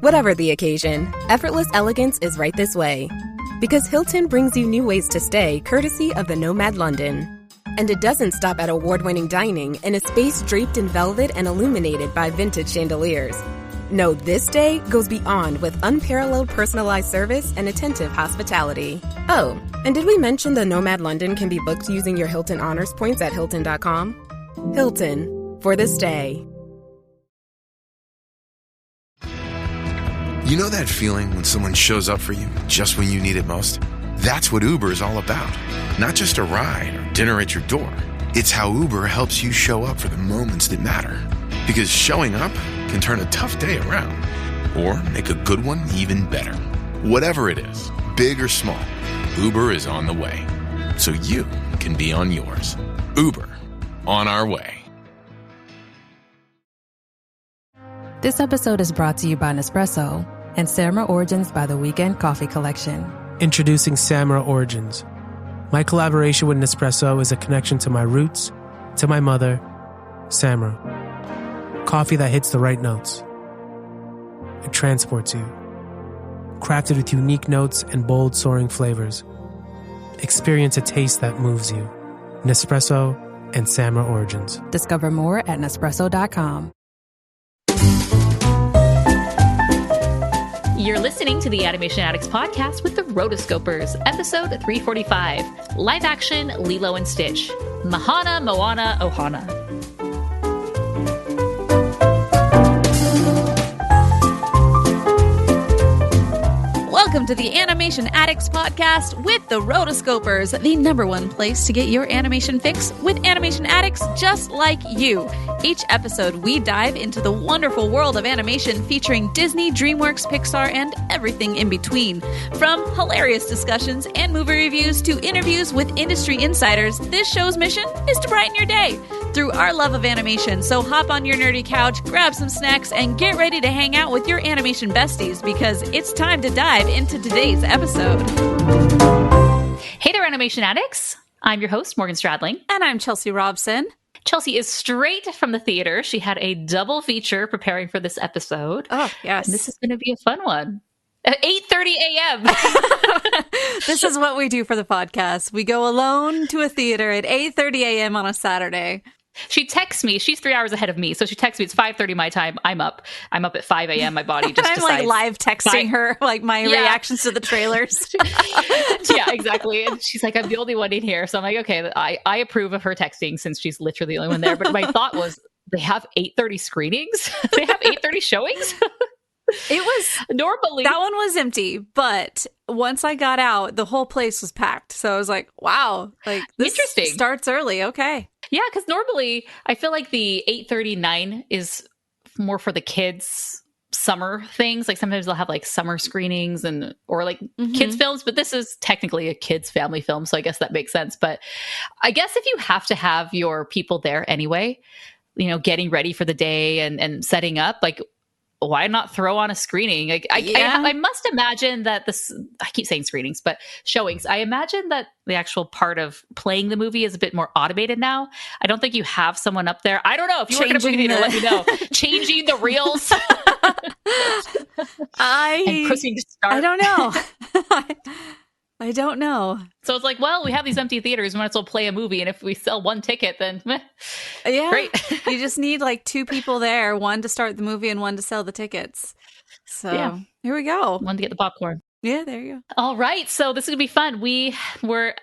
Whatever the occasion, effortless elegance is right this way. Because Hilton brings you new ways to stay courtesy of the Nomad London. And it doesn't stop at award-winning dining in a space draped in velvet and illuminated by vintage chandeliers. No, this day goes beyond with unparalleled personalized service and attentive hospitality. Oh, and did we mention the Nomad London can be booked using your Hilton Honors points at Hilton.com? Hilton, for the stay. You know that feeling when someone shows up for you just when you need it most? That's what Uber is all about. Not just a ride or dinner at your door. It's how Uber helps you show up for the moments that matter. Because showing up can turn a tough day around or make a good one even better. Whatever it is, big or small, Uber is on the way. So you can be on yours. Uber, on our way. This episode is brought to you by Nespresso and Samra Origins by The Weekend Coffee Collection. Introducing Samra Origins. My collaboration with Nespresso is a connection to my roots, to my mother, Samra. Coffee that hits the right notes. It transports you. Crafted with unique notes and bold soaring flavors. Experience a taste that moves you. Nespresso and Samra Origins. Discover more at Nespresso.com. You're listening to the Animation Addicts Podcast with the Rotoscopers, episode 345, live action Lilo and Stitch, Mahana, Moana, Ohana. Welcome to the Animation Addicts Podcast with the Rotoscopers, the #1 place to get your animation fix with animation addicts just like you. Each episode, we dive into the wonderful world of animation featuring Disney, DreamWorks, Pixar, and everything in between. From hilarious discussions and movie reviews to interviews with industry insiders, this show's mission is to brighten your day through our love of animation. So hop on your nerdy couch, grab some snacks, and get ready to hang out with your animation besties because it's time to dive into today's episode. Hey there, Animation Addicts. I'm your host, Morgan Stradling. And I'm Chelsea Robson. Chelsea is straight from the theater. She had a double feature preparing for this episode. Oh, yes. And this is going to be a fun one. At 8:30 a.m. This is what we do for the podcast. We go alone to a theater at 8:30 a.m. on a Saturday. She texts me. She's 3 hours ahead of me. So she texts me. It's 5:30 my time. I'm up at 5 a.m. My body just I'm decides. like live texting her, like my reactions to the trailers. Yeah, exactly. And she's like, I'm the only one in here. So I'm like, okay, I approve of her texting since she's literally the only one there. But my thought was, they have 8:30 screenings? They have 8:30 showings? It was normally that one was empty, but once I got out, the whole place was packed. So I was like, wow, like this interesting. Starts early. Okay. Yeah, because normally I feel like the 8:39 is more for the kids' summer things. Like sometimes they'll have like summer screenings or like kids films, but this is technically a kids family film, so I guess that makes sense. But I guess if you have to have your people there anyway, you know, getting ready for the day and setting up, like, why not throw on a screening? Like I must imagine that I keep saying screenings, but showings. I imagine that the actual part of playing the movie is a bit more automated now. I don't think you have someone up there. I don't know. If you work in a movie theater, let me know. Changing the reels. And proceeding to start. I don't know. I don't know. So it's like, well, we have these empty theaters. We might as well play a movie. And if we sell one ticket, then yeah, great. You just need like 2 people there, one to start the movie and one to sell the tickets. So yeah. Here we go. One to get the popcorn. Yeah, there you go. All right. So this is going to be fun. We were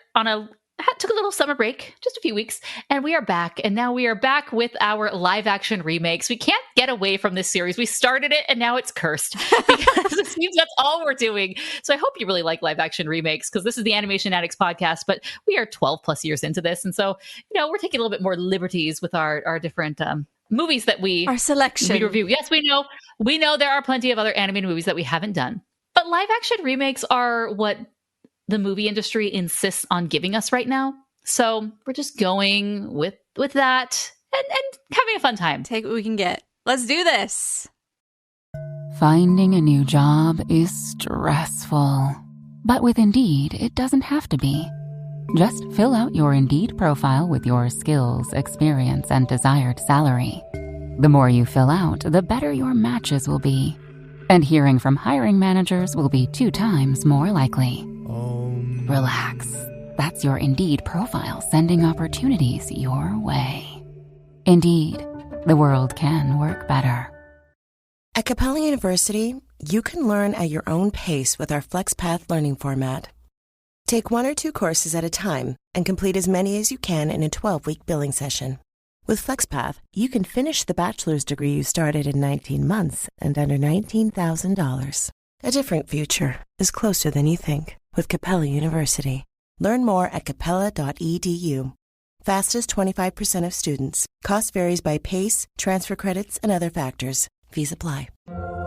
took a little summer break, just a few weeks, and we are back. And now we are back with our live action remakes. We can't get away from this series. We started it and now it's cursed because it seems that's all we're doing. So I hope you really like live action remakes because this is the Animation Addicts Podcast, but we are 12 plus years into this. And so, you know, we're taking a little bit more liberties with our different movies that our selection. We review. Yes, we know there are plenty of other animated movies that we haven't done, but live action remakes are what the movie industry insists on giving us right now. So we're just going with that and having a fun time. Take what we can get. Let's do this. Finding a new job is stressful. But with Indeed, it doesn't have to be. Just fill out your Indeed profile with your skills, experience, and desired salary. The more you fill out, the better your matches will be. And hearing from hiring managers will be 2 times more likely. Relax. That's your Indeed profile sending opportunities your way. Indeed, the world can work better. At Capella University, you can learn at your own pace with our FlexPath learning format. Take 1 or 2 courses at a time and complete as many as you can in a 12-week billing session. With FlexPath, you can finish the bachelor's degree you started in 19 months and under $19,000. A different future is closer than you think with Capella University. Learn more at capella.edu. Fastest 25% of students. Cost varies by pace, transfer credits, and other factors. Fees apply.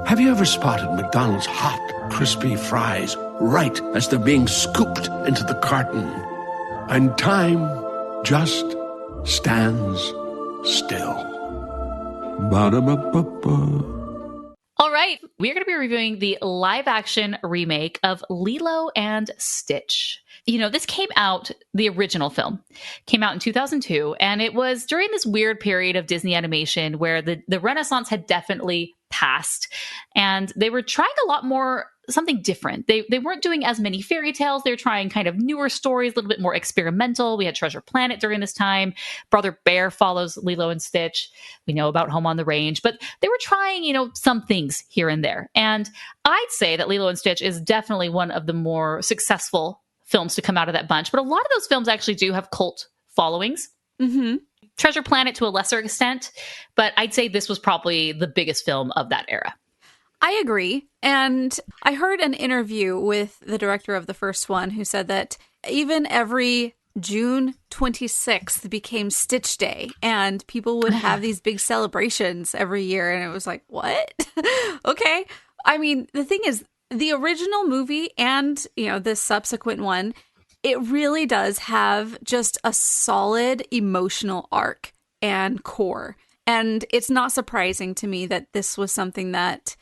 Have you ever spotted McDonald's hot, crispy fries right as they're being scooped into the carton? And time just stands still. Ba-da-ba-ba-ba. All right, we're going to be reviewing the live-action remake of Lilo and Stitch. You know, this came out, the original film came out in 2002, and it was during this weird period of Disney animation where the Renaissance had definitely passed, and they were trying a lot more, something different. They weren't doing as many fairy tales. They were trying kind of newer stories, a little bit more experimental. We had Treasure Planet during this time. Brother Bear follows Lilo and Stitch. We know about Home on the Range, but they were trying, you know, some things here and there. And I'd say that Lilo and Stitch is definitely one of the more successful films to come out of that bunch. But a lot of those films actually do have cult followings. Mm-hmm. Treasure Planet to a lesser extent, but I'd say this was probably the biggest film of that era. I agree. And I heard an interview with the director of the first one who said that even every June 26th became Stitch Day, and people would have these big celebrations every year. And it was like, what? Okay. I mean, the thing is, the original movie and, you know, this subsequent one, it really does have just a solid emotional arc and core. And it's not surprising to me that this was something that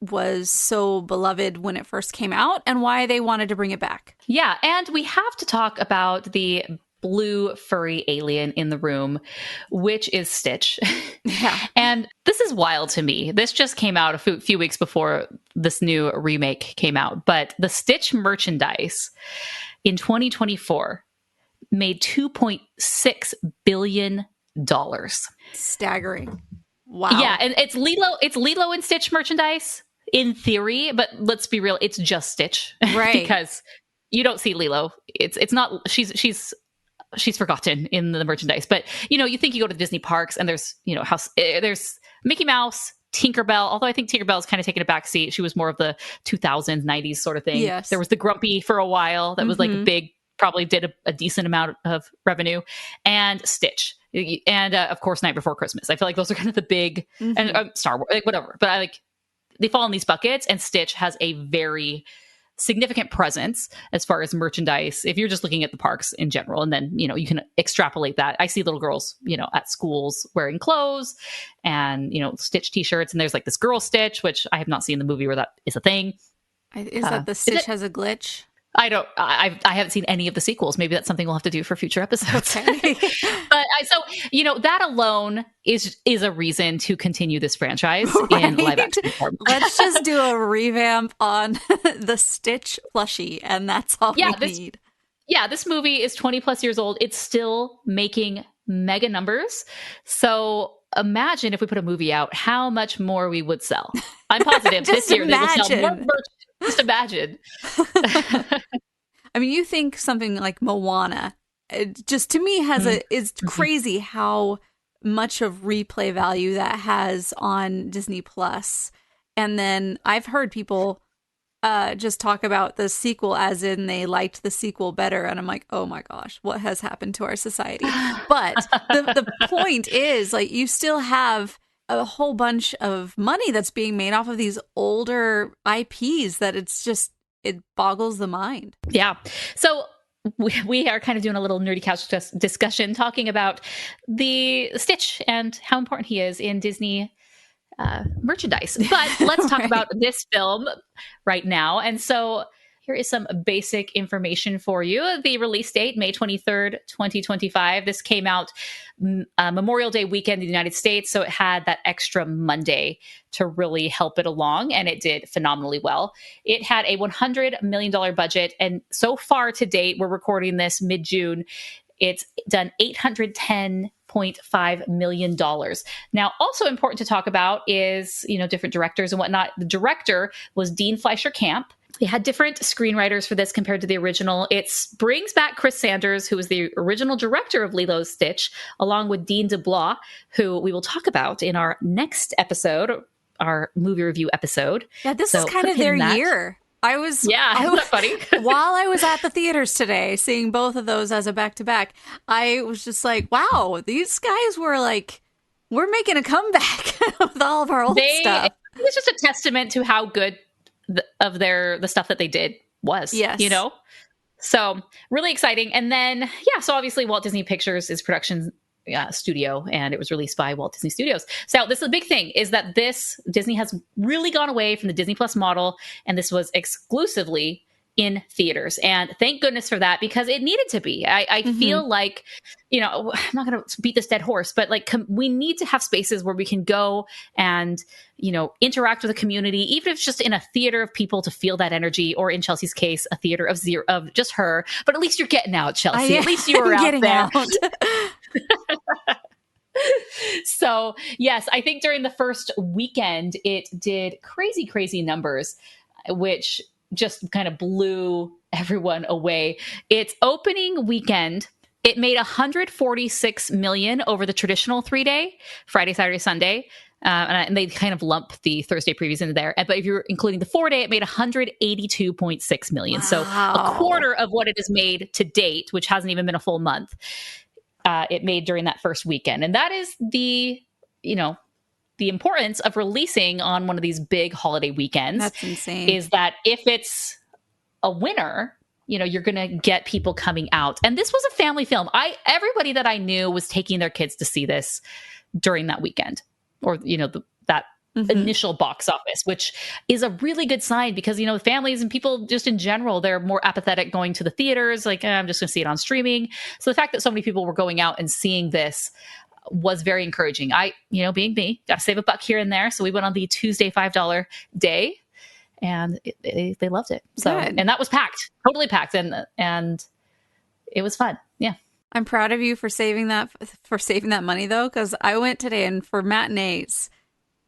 was so beloved when it first came out and why they wanted to bring it back. Yeah, and we have to talk about the blue furry alien in the room, which is Stitch. Yeah. And this is wild to me. This just came out a few weeks before this new remake came out, but the Stitch merchandise in 2024 made $2.6 billion. Staggering. Wow. Yeah, and it's Lilo and Stitch merchandise in theory, but let's be real, it's just Stitch. Right. Because you don't see Lilo. It's not she's forgotten in the merchandise. But you know, you think you go to the Disney parks and there's, you know, there's Mickey Mouse, Tinkerbell, although I think Tinkerbell's kind of taken a back seat. She was more of the 2000s, 90s sort of thing. Yes. There was the Grumpy for a while that was like a big, probably did a decent amount of revenue, and Stitch. And of course, Night Before Christmas. I feel like those are kind of the big, and Star Wars, like, whatever. But they fall in these buckets, and Stitch has a very significant presence as far as merchandise. If you're just looking at the parks in general, and then, you know, you can extrapolate that. I see little girls, you know, at schools wearing clothes and, you know, Stitch t-shirts. And there's like this girl Stitch, which I have not seen the movie where that is a thing. Is that the Stitch has a glitch? I haven't seen any of the sequels. Maybe that's something we'll have to do for future episodes. Okay. But so, you know, that alone is a reason to continue this franchise in live action form. Let's just do a revamp on the Stitch plushie, and that's all we need. Yeah, this movie is 20 plus years old. It's still making mega numbers. So imagine if we put a movie out, how much more we would sell. I'm positive this year they will sell more merch. Just imagine. I mean, you think something like Moana, it just to me is crazy how much of replay value that has on Disney Plus. And then I've heard people just talk about the sequel as in they liked the sequel better. And I'm like, oh my gosh, what has happened to our society? But the point is, like, you still have a whole bunch of money that's being made off of these older IPs that it boggles the mind. Yeah. So we are kind of doing a little nerdy couch discussion talking about the Stitch and how important he is in Disney merchandise. But let's talk about this film right now. And so here is some basic information for you. The release date, May 23rd, 2025. This came out Memorial Day weekend in the United States, so it had that extra Monday to really help it along, and it did phenomenally well. It had a $100 million budget, and so far to date, we're recording this mid-June, it's done $810.5 million. Now, also important to talk about is, different directors and whatnot. The director was Dean Fleischer Camp. We had different screenwriters for this compared to the original. It brings back Chris Sanders, who was the original director of Lilo Stitch, along with Dean DeBlois, who we will talk about in our next episode, our movie review episode. Yeah, this is kind of their year. Isn't that funny? While I was at the theaters today, seeing both of those as a back-to-back, I was just like, wow, these guys were like, we're making a comeback with all of our old stuff. It's just a testament to how good the stuff that they did was. Yes. So really exciting. And then, so obviously Walt Disney Pictures is production studio, and it was released by Walt Disney Studios. So this is a big thing, is that Disney has really gone away from the Disney Plus model, and this was exclusively in theaters. And thank goodness for that, because it needed to be. I feel like, I'm not going to beat this dead horse, but like we need to have spaces where we can go and, interact with the community, even if it's just in a theater of people to feel that energy, or in Chelsea's case, a theater of just her. But at least you're getting out, Chelsea. At least you were out there. So yes, I think during the first weekend, it did crazy, crazy numbers, which just kind of blew everyone away. Its opening weekend, it made $146 million over the traditional 3-day, Friday, Saturday, Sunday. And they kind of lump the Thursday previews into there. But if you're including the 4-day, it made $182.6 million. Wow. So a quarter of what it has made to date, which hasn't even been a full month, it made during that first weekend. And that is the importance of releasing on one of these big holiday weekends. That's insane. Is that if it's a winner, you're going to get people coming out. And this was a family film. Everybody that I knew was taking their kids to see this during that weekend, or, that initial box office, which is a really good sign, because, families and people just in general, they're more apathetic going to the theaters. Like, I'm just going to see it on streaming. So the fact that so many people were going out and seeing this was very encouraging. Being me, got to save $1 here and there. So we went on the Tuesday $5 day, and they loved it. So, and that was packed, totally packed. And it was fun. Yeah. I'm proud of you for saving that money though. 'Cause I went today, and for matinees,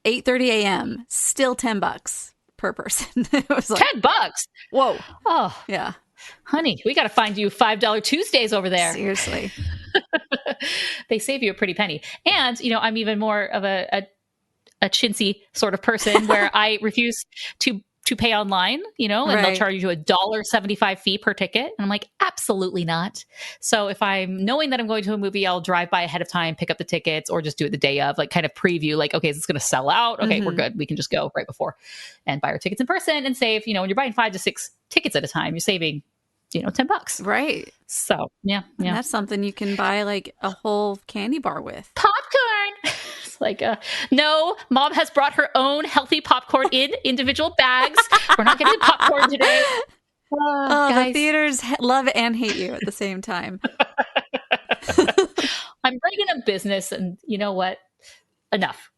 8:30 a.m., still $10 per person. It was like $10. Whoa. Oh yeah. Honey, we got to find you $5 Tuesdays over there. Seriously. They save you a pretty penny. And, I'm even more of a chintzy sort of person where I refuse to pay online, and they'll charge you $1.75 fee per ticket. And I'm like, absolutely not. So if I'm knowing that I'm going to a movie, I'll drive by ahead of time, pick up the tickets, or just do it the day of, like kind of preview, like, okay, is this going to sell out? Okay, we're good. We can just go right before and buy our tickets in person and save, when you're buying 5 to 6 tickets at a time, you're saving, $10. Right. So yeah. And that's something you can buy like a whole candy bar with. Popcorn. It's like, no, Mom has brought her own healthy popcorn in individual bags. We're not getting popcorn today. The theaters love and hate you at the same time. I'm running a business, and you know what? Enough.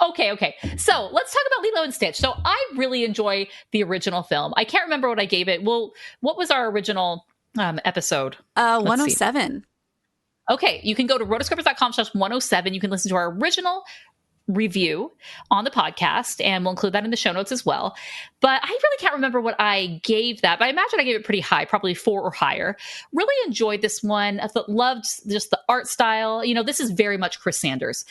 Okay. So let's talk about Lilo and Stitch. So I really enjoy the original film. I can't remember what I gave it. Well, what was our original episode? 107. Okay. You can go to rotoscopers.com/107. You can listen to our original review on the podcast, and we'll include that in the show notes as well. But I really can't remember what I gave that, but I imagine I gave it pretty high, probably 4 or higher. Really enjoyed this one. I loved just the art style. This is very much Chris Sanders,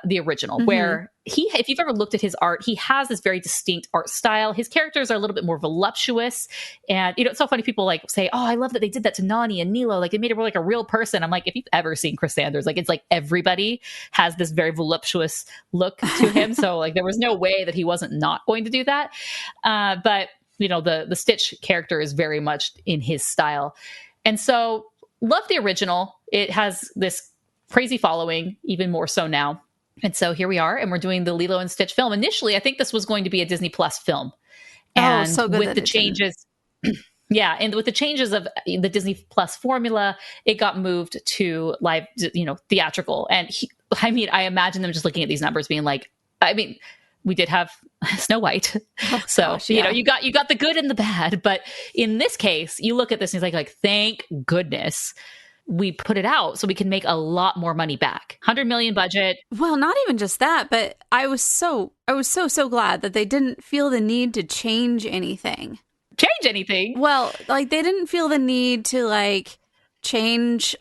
the original, where if you've ever looked at his art, he has this very distinct art style. His characters are a little bit more voluptuous. And, it's so funny. People like say, oh, I love that they did that to Nani and Nilo. Like, it made it like a real person. I'm like, if you've ever seen Chris Sanders, like, it's like everybody has this very voluptuous look to him. So like, there was no way that he wasn't not going to do that. But, the Stitch character is very much in his style. And so love the original. It has this crazy following, even more so now. And so here we are, and we're doing the Lilo and Stitch film. Initially, I think this was going to be a Disney Plus film. And so good with the changes, Yeah, and with the changes of the Disney Plus formula, it got moved to live, theatrical. And I imagine them just looking at these numbers being like, we did have Snow White. So, gosh, yeah. you got the good and the bad. But in this case, you look at this and it's like, thank goodness we put it out so we can make a lot more money back. 100 million budget. Well, not even just that, but I was so glad that they didn't feel the need to change anything. Change anything? Well, like they didn't feel the need to like change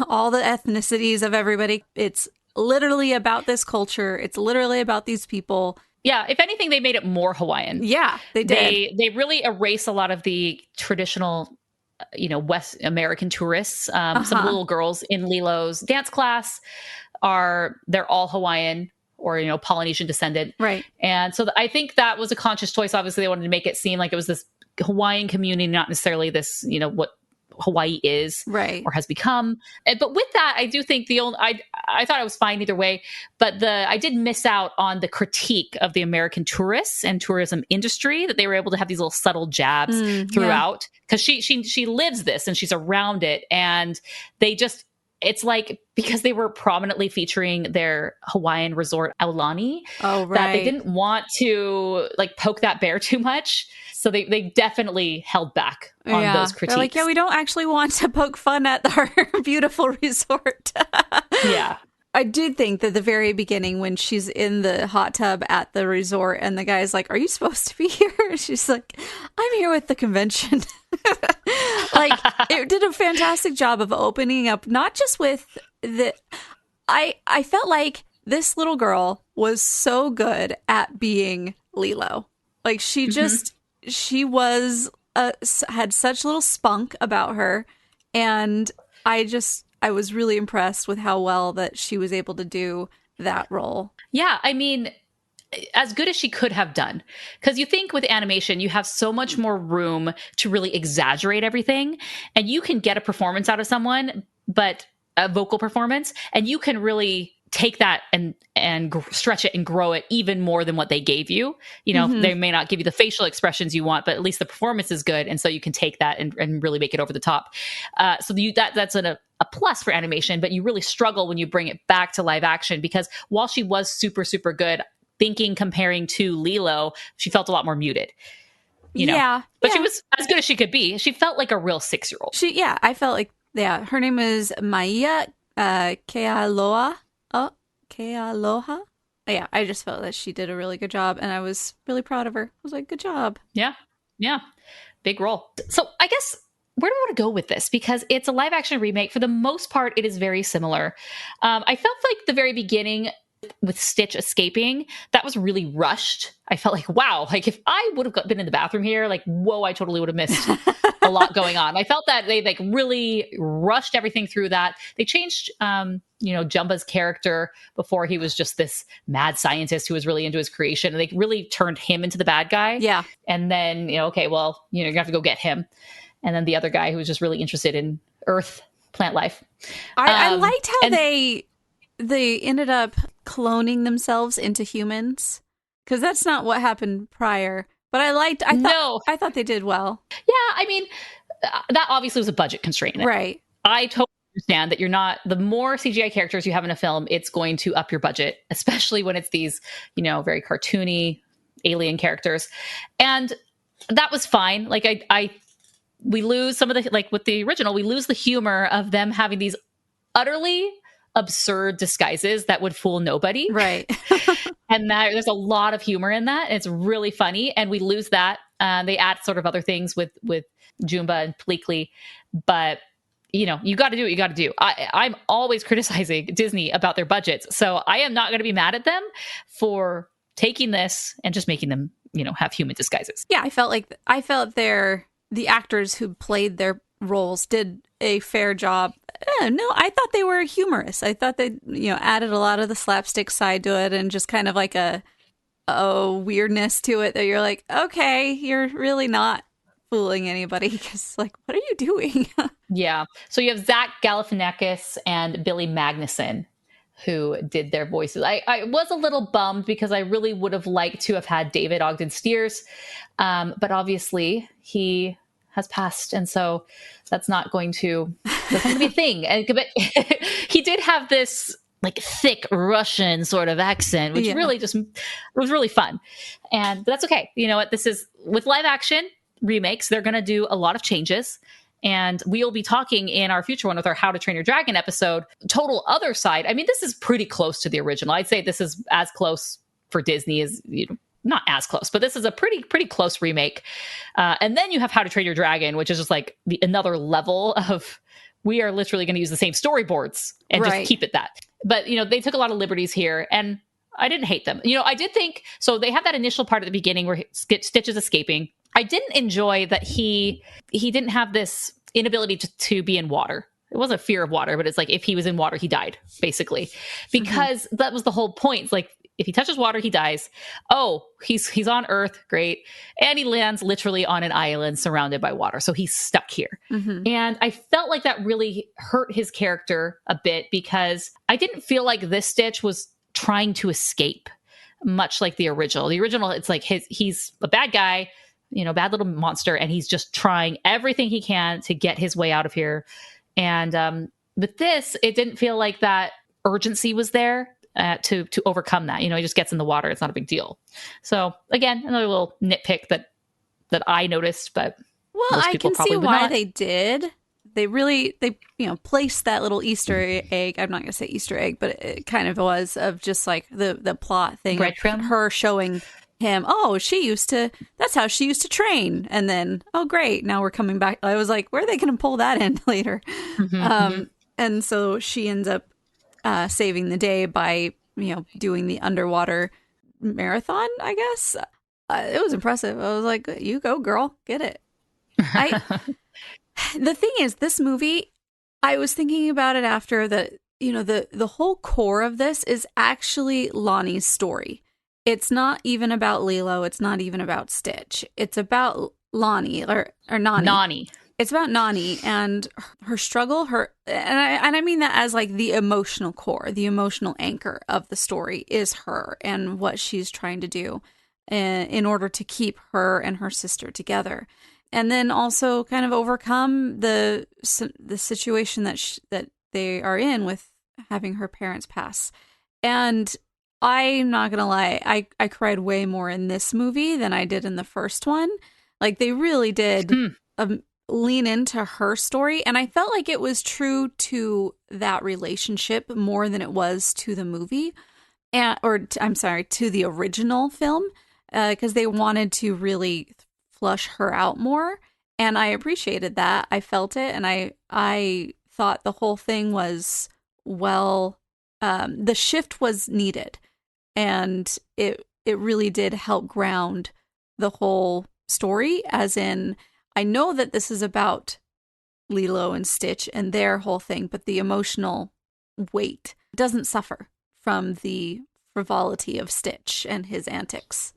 all the ethnicities of everybody. It's literally about this culture. It's literally about these people. Yeah, if anything, they made it more Hawaiian. Yeah, they did. They really erase a lot of the traditional, West American tourists. Some little girls in Lilo's dance class they're all Hawaiian or, Polynesian descendant. Right. And so I think that was a conscious choice. Obviously, they wanted to make it seem like it was this Hawaiian community, not necessarily this, what Hawaii is right. or has become. But with that, I do think I thought it was fine either way, but I did miss out on the critique of the American tourists and tourism industry, that they were able to have these little subtle jabs throughout, because she lives this and she's around it, and it's like, because they were prominently featuring their Hawaiian resort Aulani, that they didn't want to like poke that bear too much. So they definitely held back on those critiques. They're like, we don't actually want to poke fun at our beautiful resort. Yeah. I did think that the very beginning, when she's in the hot tub at the resort and the guy's like, are you supposed to be here? She's like, I'm here with the convention. Like, it did a fantastic job of opening up, not just with I felt like this little girl was so good at being Lilo. Like, she just, she was, had such little spunk about her. And I was really impressed with how well that she was able to do that role. Yeah, I mean, as good as she could have done. Because you think with animation, you have so much more room to really exaggerate everything. And you can get a performance out of someone, but a vocal performance, and you can really take that and stretch it and grow it even more than what they gave you. They may not give you the facial expressions you want, but at least the performance is good. And so you can take that and really make it over the top. So that's a plus for animation, but you really struggle when you bring it back to live action, because while she was super, super good, comparing to Lilo, she felt a lot more muted. But she was as good as she could be. She felt like a real 6-year-old. I felt like, her name is Maia Kealoha. Kealoha. Yeah, I just felt that she did a really good job, and I was really proud of her. I was like, good job. Yeah. Big role. So I guess, where do I want to go with this? Because it's a live action remake. For the most part, it is very similar. I felt like the very beginning with Stitch escaping, that was really rushed. I felt like, wow, like if I would have been in the bathroom here, like, whoa, I totally would have missed a lot going on. I felt that they like really rushed everything through that. They changed, Jumba's character. Before, he was just this mad scientist who was really into his creation, and they really turned him into the bad guy. Yeah. And then, you're gonna have to go get him. And then the other guy who was just really interested in Earth, plant life. I liked how they ended up cloning themselves into humans, because that's not what happened prior. But I thought they did well. Yeah, I mean, that obviously was a budget constraint. Right. I totally understand that the more CGI characters you have in a film, it's going to up your budget, especially when it's these, very cartoony alien characters. And that was fine. Like we lose some of the, like with the original, we lose the humor of them having these utterly absurd disguises that would fool nobody. Right. And there's a lot of humor in that. It's really funny. And we lose that. They add sort of other things with Jumba and Pleakley. But, you got to do what you got to do. I'm always criticizing Disney about their budgets. So I am not going to be mad at them for taking this and just making them, have human disguises. Yeah, I felt the actors who played their roles did a fair job. No, I thought they were humorous. I thought they, added a lot of the slapstick side to it, and just kind of like a weirdness to it that you're like, okay, you're really not fooling anybody, because like, what are you doing? Yeah. So you have Zach Galifianakis and Billy Magnuson who did their voices. I was a little bummed, because I really would have liked to have had David Ogden Stiers. But obviously he has passed. And so that's not going to be a thing. And but he did have this like thick Russian sort of accent, which really just it was really fun. And that's okay. You know what? This is with live action remakes, they're going to do a lot of changes. And we'll be talking in our future one with our How to Train Your Dragon episode, total other side. I mean, this is pretty close to the original. I'd say this is as close for Disney as, you know, not as close, but this is a pretty close remake. And then you have How to Train Your Dragon, which is just like another level of, we are literally going to use the same storyboards and just keep it that. But, you know, they took a lot of liberties here and I didn't hate them. You know, I did think, so they have that initial part at the beginning where Stitch is escaping. I didn't enjoy that he didn't have this inability to be in water. It wasn't fear of water, but it's like if he was in water, he died, basically. Because that was the whole point. It's like, if he touches water, he dies. Oh, he's on Earth, great. And he lands literally on an island surrounded by water. So he's stuck here. And I felt like that really hurt his character a bit because I didn't feel like this Stitch was trying to escape, much like the original. The original, it's like he's a bad guy, you know, bad little monster, and he's just trying everything he can to get his way out of here. And with this, it didn't feel like that urgency was there to overcome that. You know, he just gets in the water. It's not a big deal. So again, another little nitpick that I noticed, but most I people can probably see would why not. they did. They you know, placed that little Easter egg. I'm not going to say Easter egg, but it kind of was, of just like the plot thing. Breadcrumb? Her showing him, oh, that's how she used to train. And then, oh, great, now we're coming back. I was like, where are they going to pull that in later? And so she ends up saving the day by, you know, doing the underwater marathon, I guess. It was impressive. I was like, you go, girl, get it. The thing is, this movie, I was thinking about it after that, you know, the whole core of this is actually Lonnie's story. It's not even about Lilo. It's not even about Stitch. It's about Lonnie or Nani. Nani. It's about Nani and her struggle, and I mean that as like the emotional core, the emotional anchor of the story is her and what she's trying to do in order to keep her and her sister together. And then also kind of overcome the situation that they are in with having her parents pass. And I'm not going to lie, I cried way more in this movie than I did in the first one. Like, they really did lean into her story. And I felt like it was true to that relationship more than it was to the movie. To the original film. Because they wanted to really flush her out more. And I appreciated that. I felt it. And I thought the whole thing was, well, the shift was needed. And it really did help ground the whole story, as in, I know that this is about Lilo and Stitch and their whole thing, but the emotional weight doesn't suffer from the frivolity of Stitch and his antics.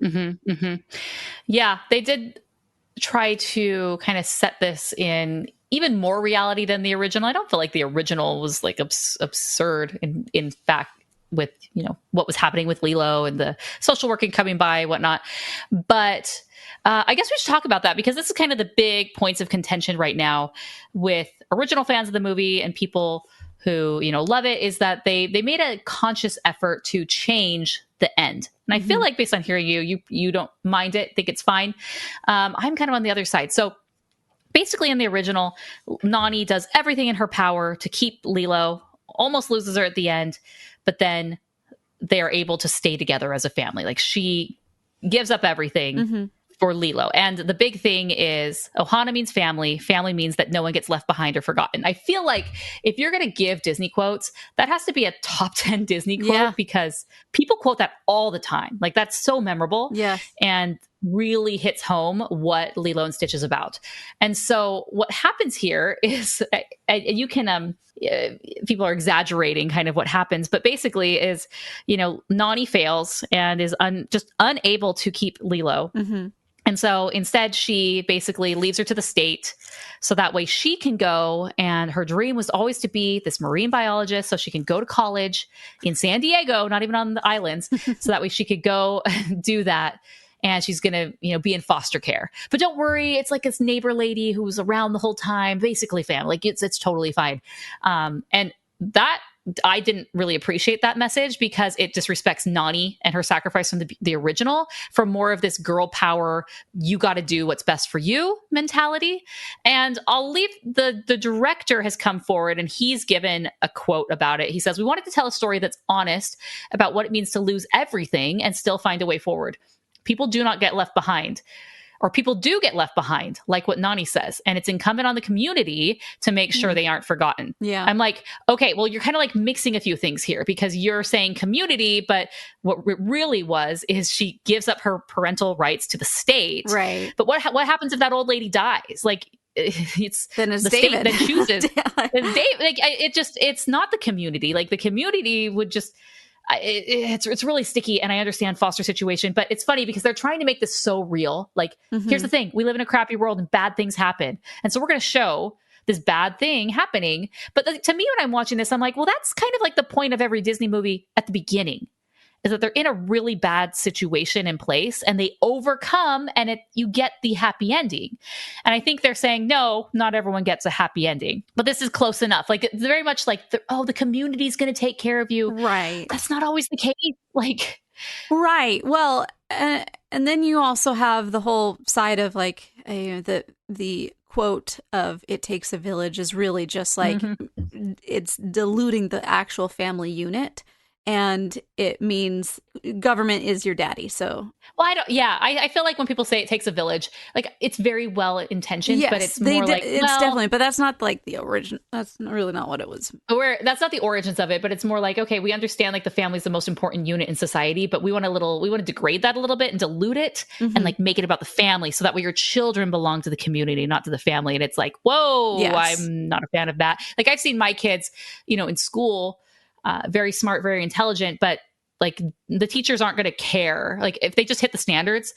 Yeah, they did try to kind of set this in even more reality than the original. I don't feel like the original was like absurd in fact, with, you know, what was happening with Lilo and the social working coming by, whatnot. But I guess we should talk about that, because this is kind of the big points of contention right now with original fans of the movie and people who, you know, love it, is that they made a conscious effort to change the end. And I feel like, based on hearing you don't mind it, think it's fine. I'm kind of on the other side. So basically, in the original, Nani does everything in her power to keep Lilo, almost loses her at the end, but then they are able to stay together as a family. Like, she gives up everything for Lilo. And the big thing is, Ohana means family. Family means that no one gets left behind or forgotten. I feel like if you're going to give Disney quotes, that has to be a top 10 Disney quote, because people quote that all the time. Like, that's so memorable. And really hits home what Lilo and Stitch is about. And so what happens here is, you can, people are exaggerating kind of what happens, but basically is, you know, Nani fails and is just unable to keep Lilo. And so instead, she basically leaves her to the state so that way she can go. And her dream was always to be this marine biologist, so she can go to college in San Diego, not even on the islands. So that way she could go do that. and she's going to, be in foster care. But don't worry, it's like this neighbor lady who was around the whole time, basically family. Like it's totally fine. And that I didn't really appreciate that message because it disrespects Nani and her sacrifice from the original for more of this girl power, you got to do what's best for you mentality. And I'll leave the director has come forward and he's given a quote about it. He says, "We wanted to tell a story that's honest about what it means to lose everything and still find a way forward. People do not get left behind." Or people do get left behind, like what Nani says. And it's incumbent on the community to make sure they aren't forgotten. Yeah. I'm like, okay, well, you're kind of like mixing a few things here because you're saying community, but what it really is she gives up her parental rights to the state. Right. But what happens if that old lady dies? Like, it's then it's the David. state then chooses. It's not the community. Like the community would just... It's really sticky, and I understand foster situation, but it's funny because they're trying to make this so real. Like, here's the thing: we live in a crappy world, and bad things happen, and so we're going to show this bad thing happening. But to me, when I'm watching this, I'm like, well, that's kind of like the point of every Disney movie at the beginning, is that they're in a really bad situation in place, and they overcome, and you get the happy ending. And I think they're saying, no, not everyone gets a happy ending, but this is close enough. Like it's very much like, the community's going to take care of you. Right. That's not always the case. Like, right. Well, and then you also have the whole side of like the quote of "it takes a village" is really just like it's diluting the actual family unit. And it means government is your daddy. So, well, I feel like when people say it takes a village, like it's very well intentioned, yes, but it's more definitely, but that's not like the origin. That's really not what it was. That's not the origins of it, but it's more like, okay, we understand like the family is the most important unit in society, but we want to degrade that a little bit and dilute it and like make it about the family. So that way your children belong to the community, not to the family. And it's like, whoa, yes. I'm not a fan of that. Like I've seen my kids, in school, very smart, very intelligent, but like the teachers aren't going to care. Like if they just hit the standards,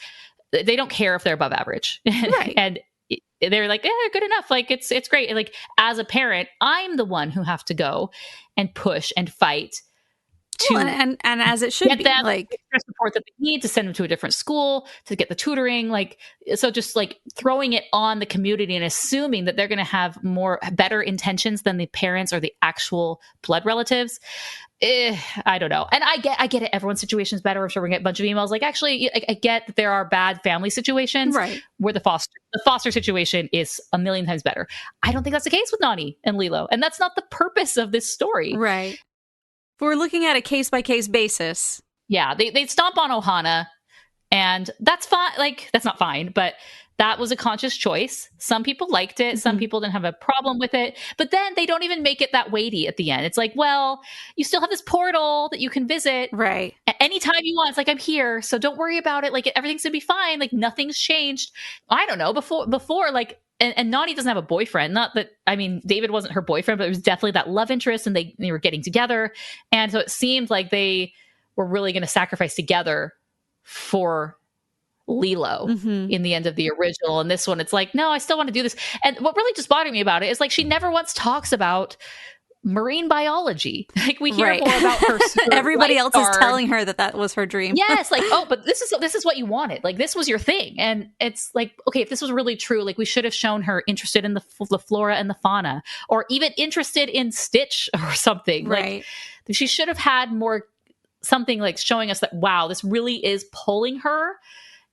they don't care if they're above average. Right. And they're like, good enough. Like it's great. And like as a parent, I'm the one who have to go and push and fight to and as it should get be them like the support that they need, to send them to a different school, to get the tutoring. Like, so just like throwing it on the community and assuming that they're going to have better intentions than the parents or the actual blood relatives. I don't know. And I get it. Everyone's situation is better. I'm sure we're going to get a bunch of emails. Like, actually, I get that there are bad family situations, right, where the foster situation is a million times better. I don't think that's the case with Nani and Lilo. And that's not the purpose of this story. Right. If we're looking at a case-by-case basis. Yeah, they stomp on Ohana, and that's fine. Like, that's not fine, but that was a conscious choice. Some people liked it. Some people didn't have a problem with it. But then they don't even make it that weighty at the end. It's like, well, you still have this portal that you can visit. Right. At any time you want. It's like, I'm here, so don't worry about it. Like, everything's going to be fine. Like, nothing's changed. I don't know. Before like, and Nani doesn't have a boyfriend. Not that, I mean, David wasn't her boyfriend, but it was definitely that love interest, and they were getting together. And so it seemed like they were really going to sacrifice together for Lilo in the end of the original. And this one, it's like, no, I still want to do this. And what really just bothered me about it is like, she never once talks about marine biology. Like we hear more about her. Everybody else is telling her that was her dream. Yes, like, oh, but this is what you wanted. Like this was your thing, and it's like, okay, if this was really true, like we should have shown her interested in the flora and the fauna, or even interested in Stitch or something. Right. Like she should have had more something like showing us that, wow, this really is pulling her.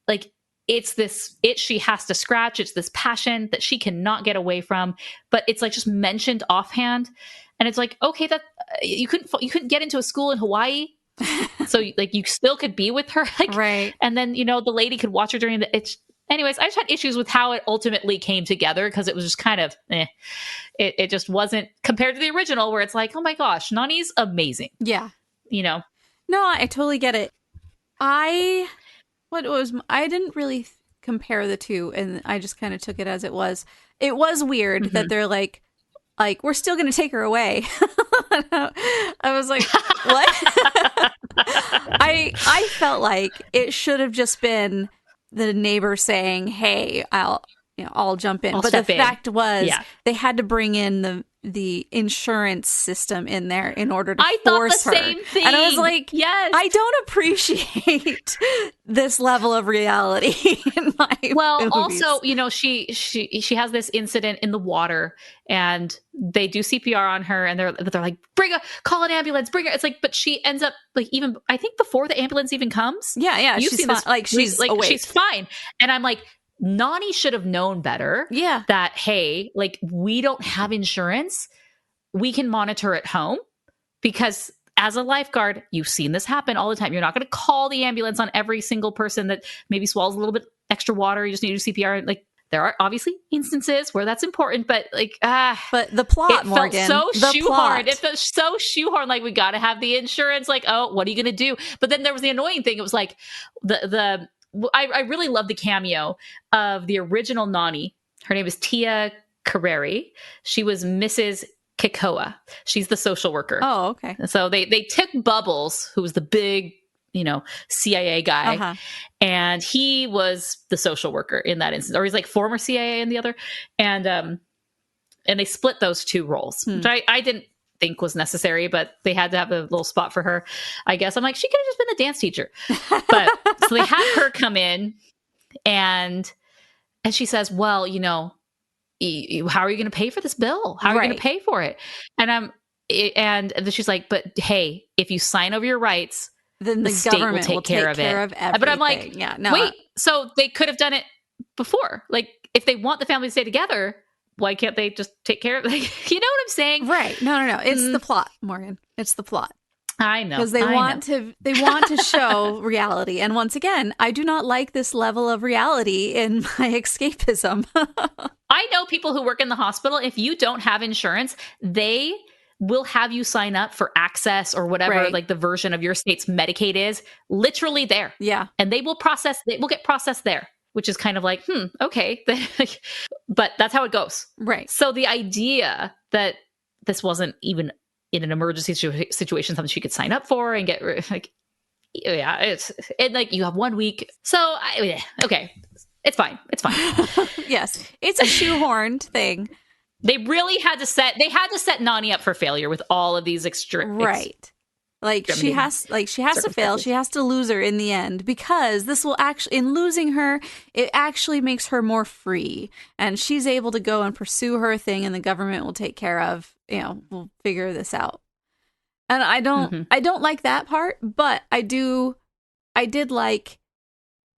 Like it's this itch she has to scratch. It's this passion that she cannot get away from, but it's like just mentioned offhand. And it's like, okay, that you couldn't get into a school in Hawaii, so like you still could be with her, like, right? And then the lady could watch her during the itch. Anyways, I just had issues with how it ultimately came together because it was just kind of, it just wasn't compared to the original where it's like, oh my gosh, Nani's amazing. Yeah, No, I totally get it. I didn't really compare the two, and I just kind of took it as it was. It was weird that they're like, we're still going to take her away. I was like, what? I felt like it should have just been the neighbor saying, hey, I'll jump in. But the fact was they had to bring in the insurance system in there in order to I force thought the her. same thing. And I was like, yes, I don't appreciate this level of reality in my movies. Also, you know, she has this incident in the water, and they do CPR on her, and they're like, call an ambulance, bring her. It's like, but she ends up like, even I think before the ambulance even comes. Yeah, you've she's seen fine. this, Like she's like awake. she's fine, and I'm like, Nani should have known better. Yeah, that hey, like we don't have insurance, we can monitor at home, because as a lifeguard, you've seen this happen all the time. You're not going to call the ambulance on every single person that maybe swallows a little bit extra water. You just need to do CPR. Like there are obviously instances where that's important, but like, but the plot, it Morgan, felt so shoehorned. Plot. It felt so shoehorned. Like we got to have the insurance. Like, oh, what are you going to do? But then there was the annoying thing. It was like I really love the cameo of the original Nani. Her name is Tia Carreri. She was Mrs. Kikoa. She's the social worker. Oh, okay. So they took Bubbles, who was the big, you know, CIA guy, and he was the social worker in that instance, or he's like former CIA in the other, and they split those two roles, which I didn't think was necessary, but they had to have a little spot for her, I guess. I'm like, she could have just been the dance teacher, but so they had her come in, and she says, well, you know, how are you going to pay for this bill? How are you going to pay for it? And she's like, but hey, if you sign over your rights, then the state government will take care of it. But I'm like, wait, so they could have done it before. Like if they want the family to stay together, why can't they just take care of it? Like, you know what I'm saying? Right. No. It's the plot, Morgan. It's the plot. I know. Because they want to show reality. And once again, I do not like this level of reality in my escapism. I know people who work in the hospital. If you don't have insurance, they will have you sign up for Access or whatever, like the version of your state's Medicaid is, literally there. Yeah. And they will get processed there, which is kind of like, okay. But that's how it goes. Right. So the idea that this wasn't even in an emergency situation, something she could sign up for and get like, yeah, it's like you have 1 week. So okay, it's fine. It's fine. Yes, it's a shoehorned thing. They really had to set Nani up for failure with all of these right. Like she has to fail. She has to lose her in the end, because this will actually, in losing her, it actually makes her more free, and she's able to go and pursue her thing, and the government will take care of, we'll figure this out. And I don't like that part, but I did like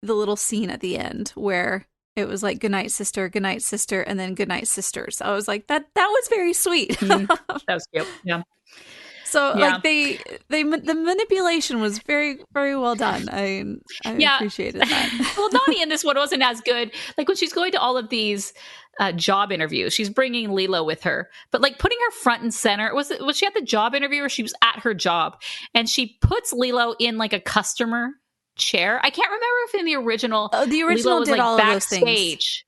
the little scene at the end where it was like goodnight sister, and then goodnight sisters. I was like, that was very sweet. That was cute. Yeah. So like the manipulation was very, very well done. I appreciated that. Well, Nani in this one wasn't as good. Like when she's going to all of these job interviews, she's bringing Lilo with her, but like putting her front and center. Was she at the job interview, or she was at her job, and she puts Lilo in like a customer chair? I can't remember if in the original, Lilo was did like all backstage. of those things.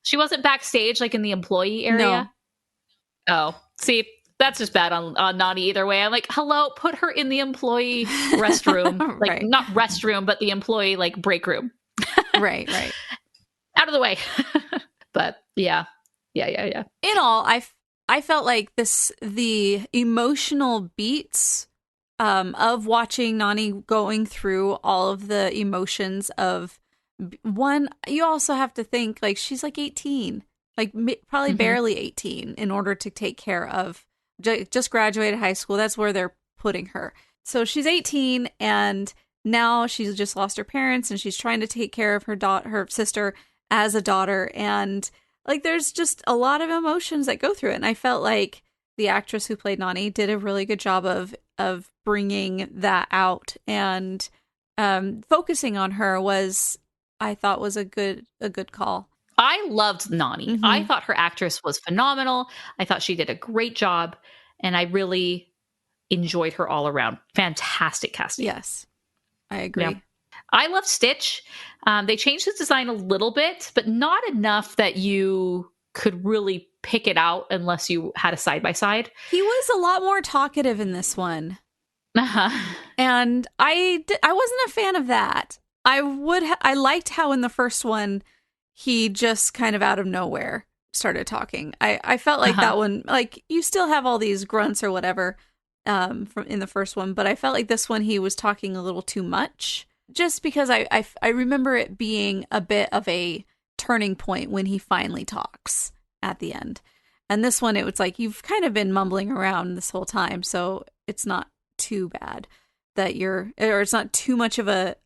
She wasn't backstage like in the employee area. No. Oh, see. That's just bad on Nani either way. I'm like, hello, put her in the employee restroom. Like not restroom, but the employee like break room. Right. Out of the way. But yeah. In all, I felt like the emotional beats of watching Nani going through all of the emotions of one. You also have to think like she's like 18, like probably barely 18, in order to take care of. Just graduated high school. That's where they're putting her. So she's 18, and now she's just lost her parents, and she's trying to take care of her sister as a daughter. And like, there's just a lot of emotions that go through it. And I felt like the actress who played Nani did a really good job of bringing that out, and focusing on her I thought was a good call. I loved Nani. Mm-hmm. I thought her actress was phenomenal. I thought she did a great job, and I really enjoyed her all around. Fantastic casting. Yes, I agree. Yeah. I love Stitch. They changed his design a little bit, but not enough that you could really pick it out unless you had a side-by-side. He was a lot more talkative in this one. Uh-huh. And I wasn't a fan of that. I liked how in the first one, he just kind of out of nowhere started talking. I felt like that one, like, you still have all these grunts or whatever from in the first one, but I felt like this one he was talking a little too much, just because I remember it being a bit of a turning point when he finally talks at the end. And this one, it was like, you've kind of been mumbling around this whole time, so it's not too bad that it's not too much of a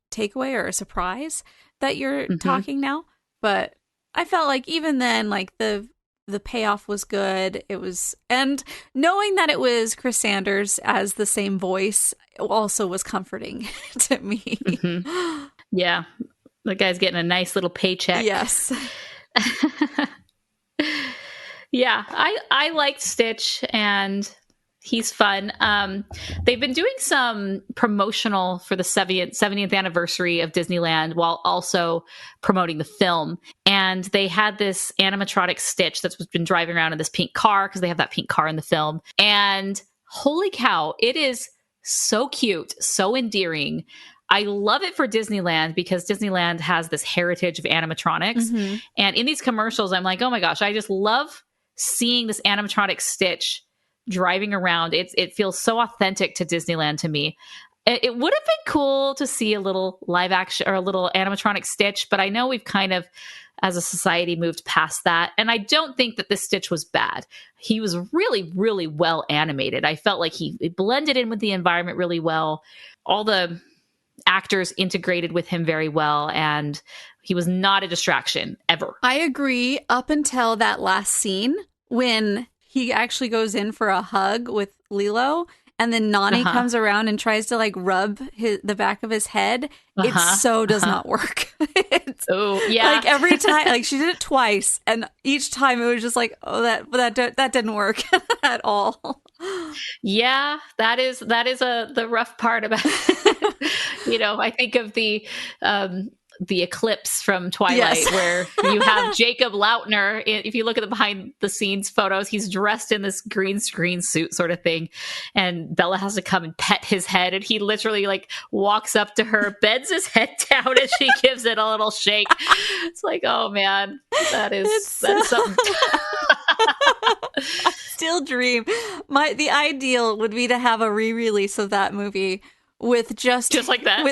takeaway or a surprise that you're talking now. But I felt like even then, like, the payoff was good. It was, and knowing that it was Chris Sanders as the same voice also was comforting to me. Yeah. The guy's getting a nice little paycheck. Yes. Yeah, I liked Stitch, and he's fun. They've been doing some promotional for the 70th anniversary of Disneyland while also promoting the film. And they had this animatronic Stitch that's been driving around in this pink car, because they have that pink car in the film. And holy cow, it is so cute, so endearing. I love it for Disneyland, because Disneyland has this heritage of animatronics. And in these commercials, I'm like, oh my gosh, I just love seeing this animatronic Stitch driving around. It feels so authentic to Disneyland to me. It would have been cool to see a little live action or a little animatronic Stitch, but I know we've kind of, as a society, moved past that. And I don't think that this Stitch was bad. He was really, really well animated. I felt like he blended in with the environment really well. All the actors integrated with him very well, and he was not a distraction ever. I agree, up until that last scene when he actually goes in for a hug with Lilo, and then Nani comes around and tries to, like, rub the back of his head. It so does not work. Oh yeah, like, every time, like, she did it twice, and each time it was just like, oh, that didn't work at all. Yeah, that is the rough part about it. You know, I think of the eclipse from Twilight, where you have Jacob Lautner. If you look at the behind the scenes photos, he's dressed in this green screen suit sort of thing, and Bella has to come and pet his head, and he literally, like, walks up to her, bends his head down, and she gives it a little shake. It's like, oh man, that is something. I still dream. The ideal would be to have a re-release of that movie with just like that.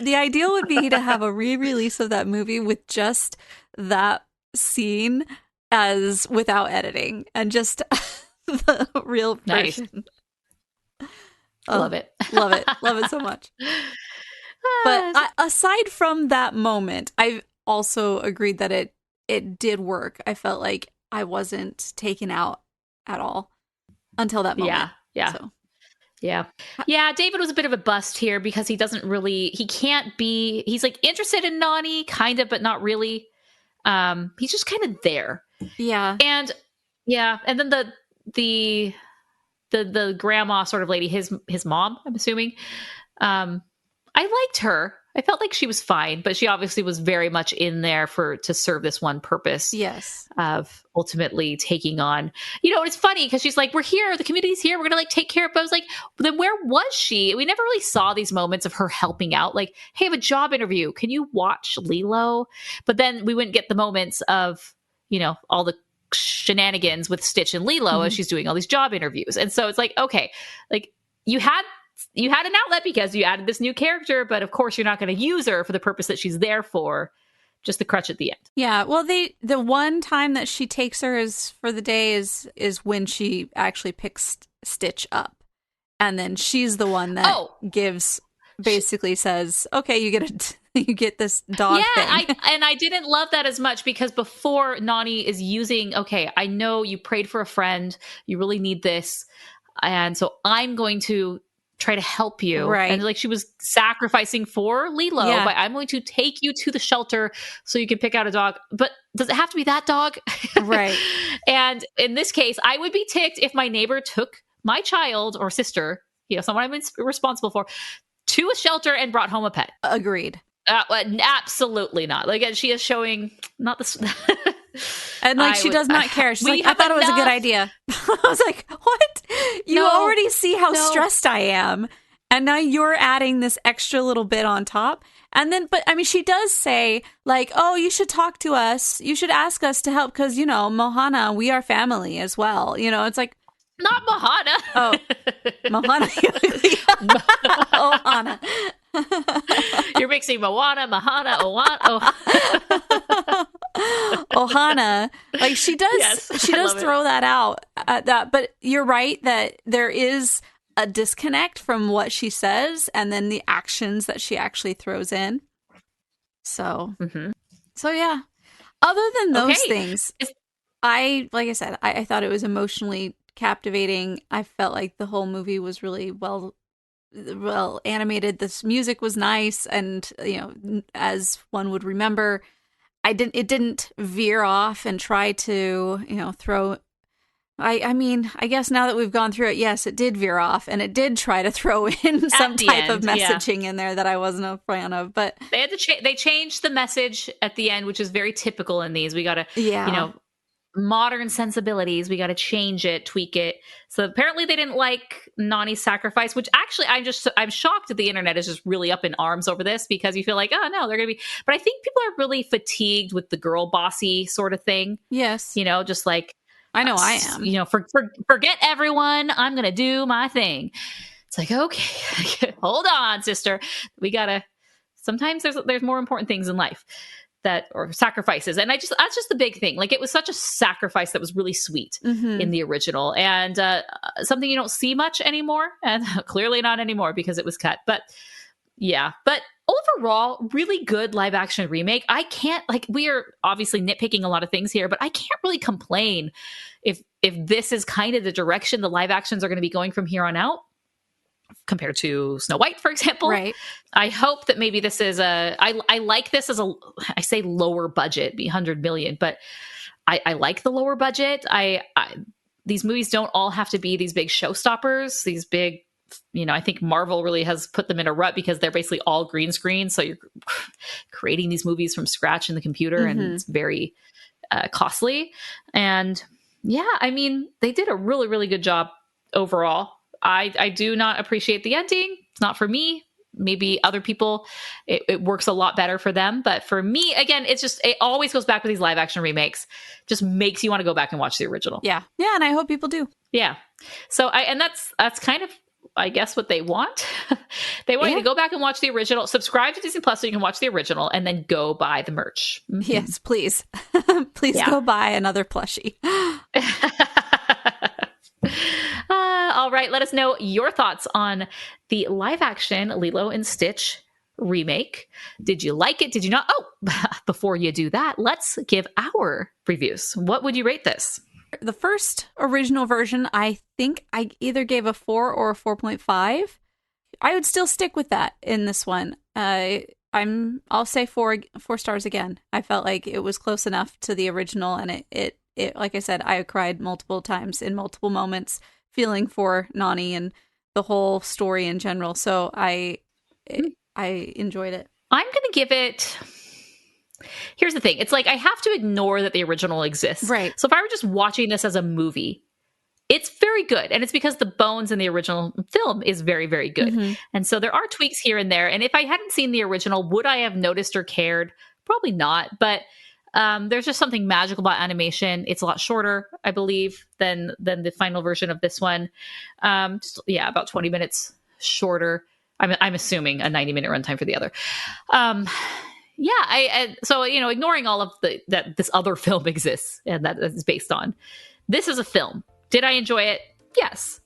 The ideal would be to have a re-release of that movie with just that scene as without editing, and just the real version. Nice. Love it so much. But aside from that moment, I also agreed that it did work. I felt like I wasn't taken out at all until that moment. Yeah. So. Yeah, David was a bit of a bust here, because he's like interested in Nani, kind of, but not really. He's just kind of there. Yeah. And then the grandma sort of lady, his mom, I'm assuming. I liked her. I felt like she was fine, but she obviously was very much in there to serve this one purpose. Yes. Of ultimately taking on, it's funny because she's like, we're here, the community's here, we're going to, like, take care of it. But I was like, then where was she? We never really saw these moments of her helping out. Like, hey, I have a job interview. Can you watch Lilo? But then we wouldn't get the moments of, all the shenanigans with Stitch and Lilo as she's doing all these job interviews. And so it's like, okay, like, you had an outlet because you added this new character, but of course you're not going to use her for the purpose that she's there for, just the crutch at the end. Yeah, well, the one time that she takes her for the day is when she actually picks Stitch up, and then she's the one that basically says, "Okay, you get this dog thing." I didn't love that as much, because before, Nani is using, okay, I know you prayed for a friend, you really need this, and so I'm going to try to help you. Right. And like, she was sacrificing for Lilo, but I'm going to take you to the shelter so you can pick out a dog. But does it have to be that dog? Right. And in this case, I would be ticked if my neighbor took my child or sister, someone I'm responsible for, to a shelter and brought home a pet. Agreed. Absolutely not. Like, she is showing not this. And like, she does not care. She's like, I thought it was a good idea. I was like, what? You already see how stressed I am. And now you're adding this extra little bit on top. And then, but I mean, she does say, like, oh, you should talk to us. You should ask us to help because, you know, Mohana, we are family as well. You know, it's like. Not Mahana. Oh, Mahana. Ohana. You're mixing Moana, Mahana, Ohana. Ohana. Like she does, Yes, she does throw that out at that. But you're right that there is a disconnect from what she says and then the actions that she actually throws in. So, so yeah. Other than those things, like I said, I thought it was emotionally captivating. I felt like the whole movie was really well animated. This music was nice, and you know, as one would remember, it didn't veer off and try to, you know, throw. I mean, I guess now that we've gone through it, yes, it did veer off, and it did try to throw in some type of messaging in there that I wasn't a fan of. But they had to they changed the message at the end, which is very typical in these. We got to, you know, modern sensibilities. We got to change it, tweak it. So apparently they didn't like Nani's sacrifice, which actually I'm shocked that the internet is just really up in arms over this, because you feel like, oh no, they're going to be, but I think people are really fatigued with the girl bossy sort of thing. Yes. You know, just like, I know I am. You know, forget everyone. I'm going to do my thing. It's like, okay, hold on, sister. We got to, sometimes there's more important things in life. Or sacrifices. And that's just the big thing. Like, it was such a sacrifice that was really sweet in the original, and something you don't see much anymore, and clearly not anymore because it was cut. But yeah, but overall, really good live action remake. I can't, like, we are obviously nitpicking a lot of things here, but I can't really complain if this is kind of the direction the live actions are going to be going from here on out, compared to Snow White, for example. Right. I hope that maybe this is I like this as I say lower budget, be 100 million, but I like the lower budget. These movies don't all have to be these big showstoppers, these big, you know, I think Marvel really has put them in a rut because they're basically all green screen. So you're creating these movies from scratch in the computer, and it's very costly. And yeah, I mean, they did a really, really good job overall. I do not appreciate the ending. It's not for me. Maybe other people, it works a lot better for them. But for me, again, it always goes back with these live action remakes. Just makes you want to go back and watch the original. Yeah. Yeah. And I hope people do. Yeah. So that's kind of, I guess, what they want. They want you to go back and watch the original, subscribe to Disney Plus so you can watch the original, and then go buy the merch. Yes, please. Please go buy another plushie. All right, let us know your thoughts on the live action Lilo and Stitch remake. Did you like it? Did you not? Oh, before you do that, let's give our reviews. What would you rate this? The first original version, I think I either gave a 4 or a 4.5. I would still stick with that in this one. I'll say 4 stars again. I felt like it was close enough to the original, and it like I said, I cried multiple times in multiple moments, feeling for Nani and the whole story in general. So I enjoyed it. I'm going to give it... Here's the thing. It's like I have to ignore that the original exists. Right. So if I were just watching this as a movie, it's very good. And it's because the bones in the original film is very, very good. And so there are tweaks here and there. And if I hadn't seen the original, would I have noticed or cared? Probably not. But there's just something magical about animation. It's a lot shorter, I believe, than the final version of this one. About 20 minutes shorter. I'm assuming a 90-minute runtime for the other. So, you know, ignoring all of that this other film exists and that it's based on. This is a film. Did I enjoy it? Yes.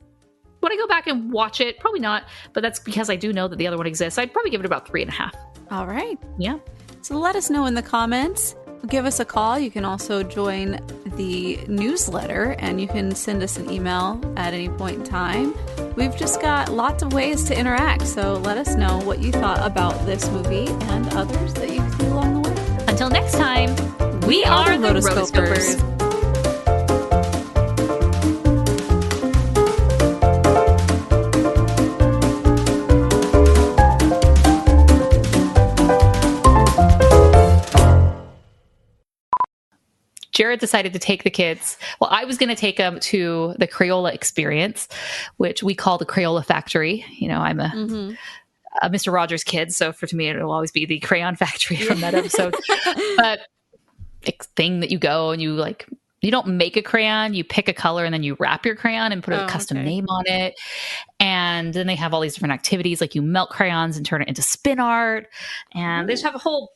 Would I go back and watch it? Probably not. But that's because I do know that the other one exists. I'd probably give it about 3.5. All right. Yeah. So let us know in the comments. Give us a call. You can also join the newsletter, and you can send us an email at any point in time. We've just got lots of ways to interact, so let us know what you thought about this movie and others that you see along the way. Until next time, we are the Rotoscopers. Jared decided to take the kids. Well, I was going to take them to the Crayola experience, which we call the Crayola Factory. I'm a Mr. Rogers kid, so to me, it will always be the Crayon Factory from that episode. But thing that you go and you don't make a crayon, you pick a color and then you wrap your crayon and put a custom name on it. And then they have all these different activities, like you melt crayons and turn it into spin art. And they just have a whole,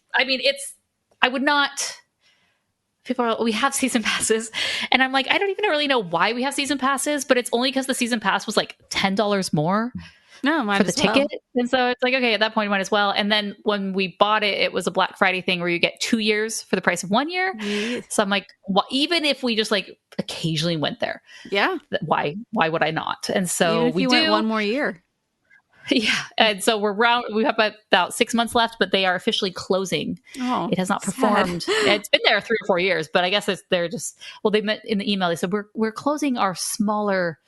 we have season passes, and I'm like, I don't even really know why we have season passes, but it's only because the season pass was like $10 more for the ticket. And so it's like, okay, at that point, might as well. And then when we bought it, it was a Black Friday thing where you get 2 years for the price of 1 year. So I'm like, even if we just occasionally went there, why would I not? And so even if went 1 more year. Yeah. And so we have about 6 months left, but they are officially closing. It has not performed. It's been there 3 or 4 years, but I guess they're just, they meant in the email, they said, we're closing our smaller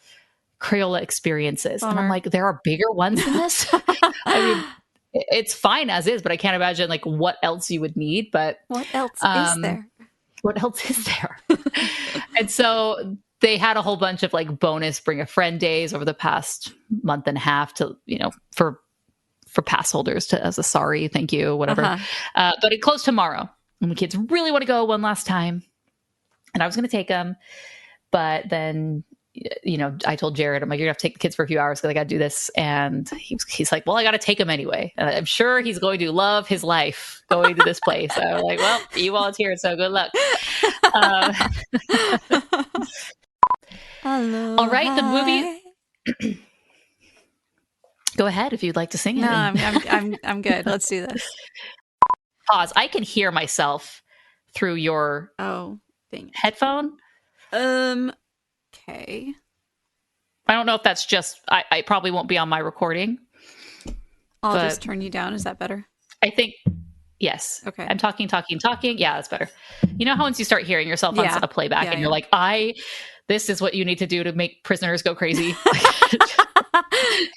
Crayola experiences. And I'm like, there are bigger ones than this. It's fine as is, but I can't imagine what else you would need, but what else is there? What else is there? And so they had a whole bunch of bonus bring a friend days over the past month and a half to, for pass holders as a sorry, thank you, whatever. But it closed tomorrow and the kids really want to go one last time. And I was going to take them, but then, I told Jared, I'm like, you're gonna have to take the kids for a few hours because I got to do this. And he's like, well, I got to take him anyway. And I'm sure he's going to love his life going to this place. So I'm like, well, you volunteered, so good luck. All right, the movie. Go ahead if you'd like to sing it. No, I'm good. Let's do this. Pause. I can hear myself through your headphone. Okay. I don't know if that's just. I probably won't be on my recording. I'll just turn you down. Is that better? I think. Yes. Okay. I'm talking. Yeah, that's better. You know how once you start hearing yourself on a playback and you're like, this is what you need to do to make prisoners go crazy.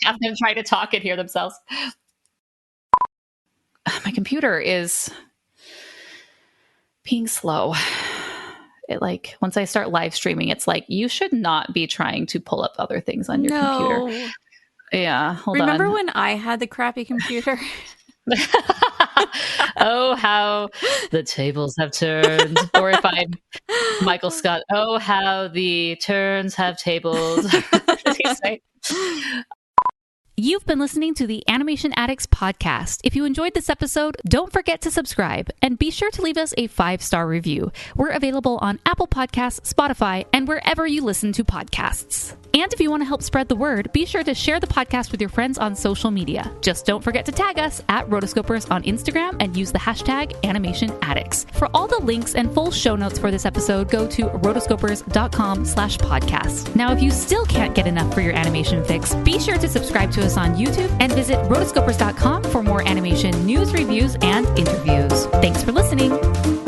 Have them try to talk and hear themselves. My computer is being slow. It once I start live streaming, it's you should not be trying to pull up other things on your computer. Yeah. Hold on. Remember when I had the crappy computer? Oh, how the tables have turned. Or if I'm Michael Scott, oh, how the turns have tables. What does he say? You've been listening to the Animation Addicts Podcast. If you enjoyed this episode, don't forget to subscribe and be sure to leave us a 5-star review. We're available on Apple Podcasts, Spotify, and wherever you listen to podcasts. And if you want to help spread the word, be sure to share the podcast with your friends on social media. Just don't forget to tag us at Rotoscopers on Instagram and use the hashtag Animation Addicts. For all the links and full show notes for this episode, go to rotoscopers.com/podcast. Now, if you still can't get enough for your animation fix, be sure to subscribe to us on YouTube and visit rotoscopers.com for more animation news, reviews, and interviews. Thanks for listening.